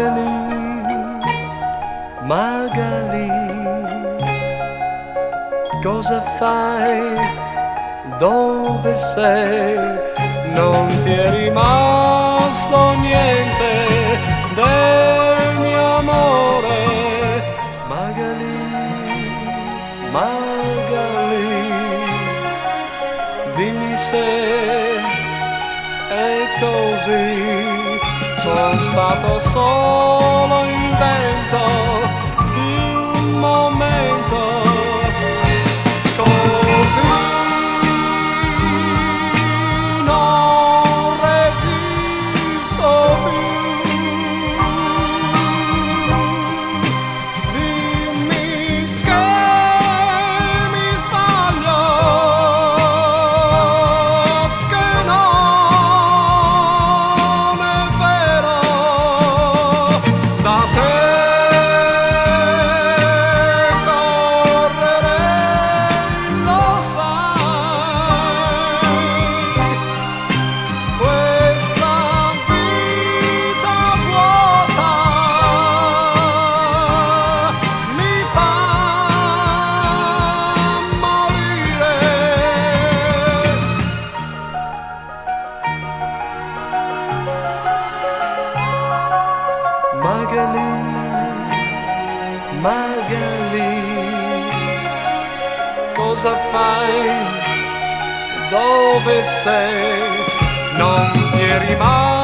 Magali, Magali, cosa fai? Dove sei? Non ti è rimasto niente del mio amore. Magali, Magali, dimmi se è così. Sono stato solo il vento di un momento, così non resisto più. Dimmi che mi sbaglio, che non è vero. Da te correrei, lo sai, questa vita vuota mi fa morire. Magali, Magali, cosa fai? Dove sei? Non ti è rimasto